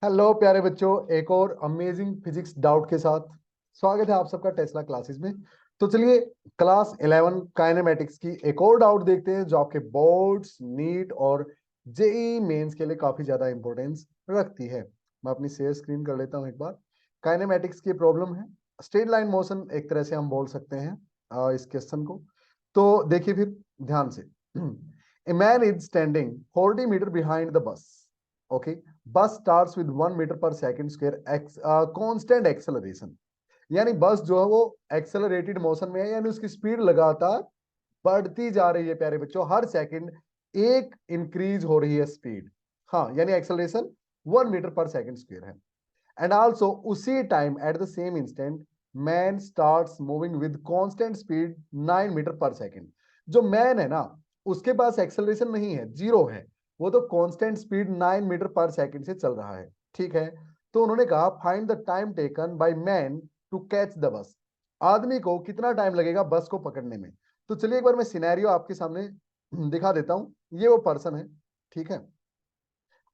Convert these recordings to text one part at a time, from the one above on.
Hello प्यारे बच्चों, एक और अमेजिंग फिजिक्स डाउट के साथ स्वागत है आप सबका टेस्ला क्लासेस में। तो चलिए क्लास 11 काइनेमेटिक्स की एक और डाउट देखते हैं जो आपके बोर्ड्स, नीट और जेई मेंस के लिए काफी ज्यादा इंपॉर्टेंस रखती है। मैं अपनी शेयर स्क्रीन कर लेता हूं एक बार। काइनेमेटिक्स की प्रॉब्लम है, स्ट्रेट लाइन मोशन एक तरह से हम बोल सकते हैं इस क्वेश्चन को। तो देखिए फिर ध्यान से। A man is standing 40 metre behind the bus. Okay, bus starts with 1 metre per second square constant acceleration. यानी बस जो है वो एक्सेलरेटेड मोशन में है, यानी उसकी स्पीड लगातार बढ़ती जा रही है प्यारे बच्चों। हर सेकंड एक इंक्रीज हो रही है स्पीड। हाँ, यानी acceleration 1 metre per second square है। एंड आल्सो उसी time at the same instant man starts moving with constant speed 9 metre per second. जो मैन है ना, उसके पास एक्सेलरेशन नहीं है, जीरो है। वो तो constant speed 9 metre per second से चल रहा है। ठीक है, तो उन्होंने कहा find the time taken by man to catch the bus. आदमी को कितना टाइम लगेगा बस को पकड़ने में। तो चलिए एक बार मैं सिनेरियो आपके सामने दिखा देता हूं। ये वो पर्सन है, ठीक है,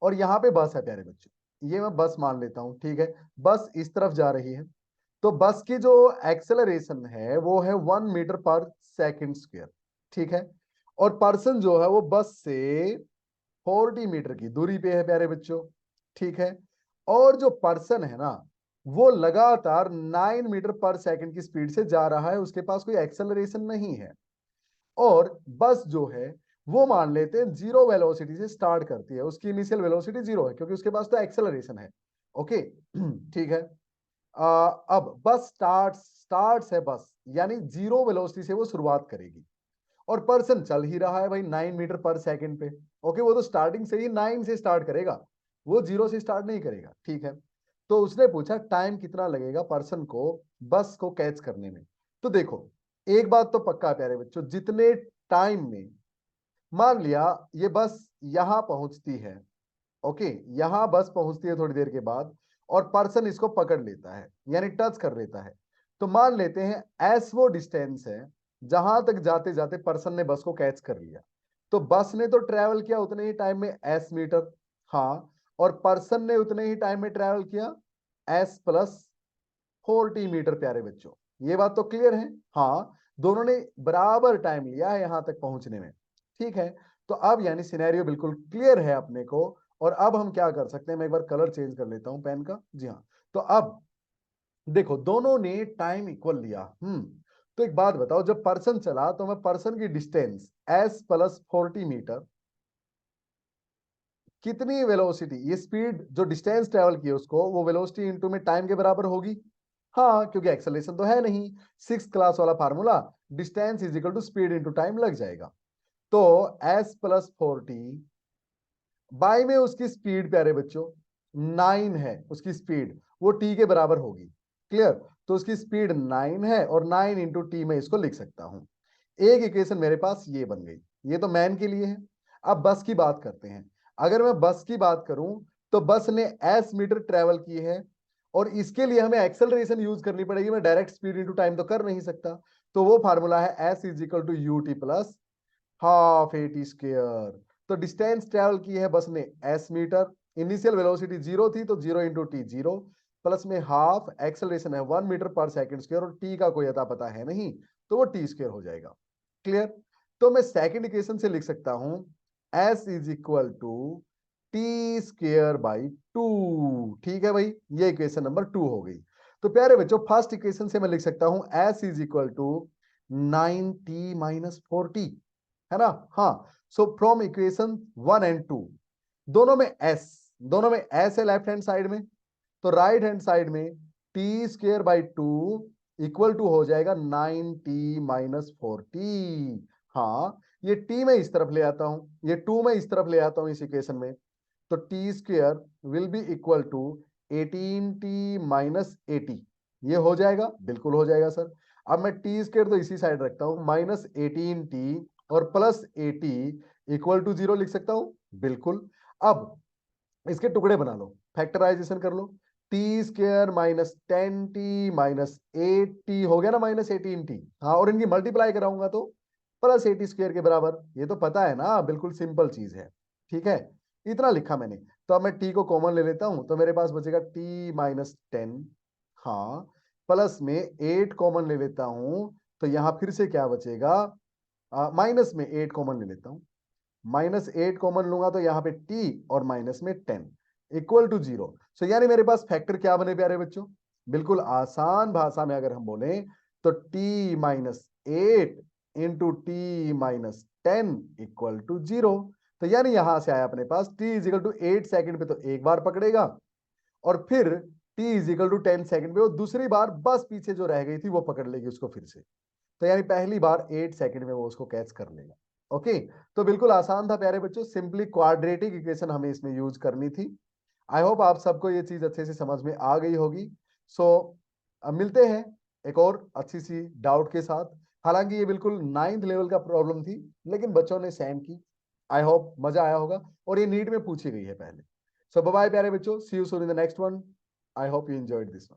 और यहाँ पे बस है प्यारे बच्चों। ये मैं बस मान लेता हूँ, ठीक है। बस इस तरफ जा रही है, तो बस की जो एक्सेलरेशन है वो है 1 मीटर पर सेकंड स्क्वायर। ठीक है, और पर्सन जो है वो बस से 40 मीटर की दूरी पे है प्यारे बच्चों। ठीक है, और जो पर्सन है ना, वो लगातार 9 मीटर पर सेकंड की स्पीड से जा रहा है, उसके पास कोई एक्सेलरेशन नहीं है। और बस जो है वो मान लेते हैं जीरो वेलोसिटी से स्टार्ट करती है, उसकी इनिशियल वेलोसिटी जीरो है क्योंकि उसके पास तो एक्सेलरेशन है। ओके ठीक है। अब बस स्टार्ट्स है बस, यानी जीरो वेलोसिटी से वो शुरुआत करेगी। और पर्सन चल ही रहा है भाई 9 मीटर पर सेकंड पे। ओके, वो तो स्टार्टिंग से ही 9 से स्टार्ट करेगा, वो जीरो से स्टार्ट नहीं करेगा। ठीक है, तो उसने पूछा टाइम कितना लगेगा पर्सन को बस को कैच करने में। तो देखो, एक बात तो पक्का है प्यारे बच्चों, जितने टाइम में मान लिया ये बस यहां पहुंचती है। ओके, यहां बस पहुंचती है थोड़ी देर के बाद, और पर्सन इसको पकड़ लेता है यानी टच कर लेता है। तो मान लेते हैं एस वो डिस्टेंस है जहां तक जाते जाते पर्सन ने बस को कैच कर लिया। तो बस ने तो ट्रेवल किया उतने ही टाइम में एस मीटर। हाँ, और पर्सन ने उतने ही टाइम में ट्रेवल किया एस प्लस 40 मीटर प्यारे बच्चों। ये बात तो क्लियर है। हाँ, दोनों ने बराबर टाइम लिया है यहां तक पहुंचने में। ठीक है, तो अब यानी सिनेरियो बिल्कुल क्लियर है अपने को। और अब हम क्या कर सकते हैं, मैं एक बार कलर चेंज कर लेता हूं पेन का। जी हाँ, तो अब देखो दोनों ने टाइम इक्वल लिया। तो एक बात बताओ, जब पर्सन चला तो मैं पर्सन की डिस्टेंस एस प्लस 40 मीटर, कितनी वेलोसिटी, ये स्पीड जो डिस्टेंस ट्रेवल की उसको, वो वेलोसिटी इनटू में टाइम के बराबर होगी। हाँ, क्योंकि एक्सेलरेशन तो है नहीं। सिक्स क्लास वाला formula, distance is equal to speed into time लग जाएगा। तो एस प्लस 40 बाई में उसकी स्पीड प्यारे बच्चों 9 है, उसकी स्पीड वो टी के बराबर होगी। क्लियर, तो उसकी स्पीड 9 है और 9 इंटू टी में इसको लिख सकता हूं। एक इक्वेशन मेरे पास ये बन गई। ये तो मैन के लिए है। अब बस की बात करते हैं। अगर मैं बस की बात करूं तो बस ने एस मीटर ट्रेवल की है, और इसके लिए हमें एक्सेलरेशन यूज करनी पड़ेगी। मैं डायरेक्ट स्पीड इंटू टाइम तो कर नहीं सकता। तो वो फार्मूला है S is equal to U T plus half A T square. तो डिस्टेंस ट्रेवल की है बस ने S metre, initial velocity zero थी तो zero into T zero, plus में हाफ एक्सेलरेशन है 1 मीटर पर सेकंड स्क्वायर, और टी का कोई अता पता है नहीं, तो वो टी स्क्वायर हो जाएगा। क्लियर, तो मैं सेकंड इक्वेशन से लिख सकता हूं S is equal to T square by two. ठीक है भाई, ये इक्वेशन नंबर 2 हो गई। तो प्यारे बच्चों फर्स्ट इक्वेशन से मैं लिख सकता हूं S is equal to 9t-40, है ना। हाँ, सो फ्रॉम इक्वेशन 1 एंड 2, दोनों में एस है लेफ्ट हैंड साइड में, तो राइट हैंड साइड में T square by two equal to हो जाएगा 9t-40। हाँ, ये टी में इस तरफ ले आता हूं, ये टू में इस तरफ ले आता हूं इस इक्वेशन में, तो T square will be equal to 18t-80। ये हो जाएगा, बिल्कुल हो जाएगा सर। अब मैं टी स्क्र तो इसी साइड रखता हूं, -18t और प्लस 80 इक्वल टू 0 लिख सकता हूं, बिल्कुल। अब इसके टुकड़े बना लो, फैक्टराइजेशन कर लो। टी स्क्र -10t-8t हो गया ना, -18t। हाँ, और इनकी मल्टीप्लाई कराऊंगा तो प्लस 80 स्क्र के बराबर। ये तो पता है ना, बिल्कुल सिंपल चीज है। ठीक है, इतना लिखा मैंने। तो अब मैं t को कॉमन ले लेता हूं, तो मेरे पास बचेगा t माइनस 10। हाँ, प्लस में 8 कॉमन ले लेता हूं, तो यहां फिर से क्या बचेगा, माइनस में 8 कॉमन ले लेता हूं, -8 कॉमन लूंगा तो यहाँ पे t और माइनस में 10 इक्वल टू 0। सो यानी मेरे पास फैक्टर क्या बने प्यारे बच्चों, बिल्कुल आसान भाषा में अगर हम बोले तो t minus 8 into T minus 10 equal to 0। तो यानी यहां से आया अपने पास t is equal to 8 second पे तो एक बार पकड़ेगा, और फिर t is equal to 10 second पे वो दूसरी बार बस पीछे जो रह गई थी वो पकड़ लेगी उसको फिर से। तो यानी पहली बार 8 सेकंड में वो उसको कैच कर लेगा। ओके, तो बिल्कुल आसान था प्यारे बच्चों, सिंपली क्वाड्रेटिक इक्वेशन हमें इसमें यूज करनी थी। आई होप आप सबको ये चीज अच्छे से समझ में आ गई होगी। सो अब मिलते हैं एक और अच्छी सी डाउट के साथ। हालांकि ये बिल्कुल 9th लेवल का प्रॉब्लम थी, लेकिन बच्चों ने सेंड की। आई होप मजा आया होगा, और ये नीट में पूछी गई है पहले। सो बाय बाय प्यारे बच्चों, see you soon in the next one. I hope you enjoyed this one.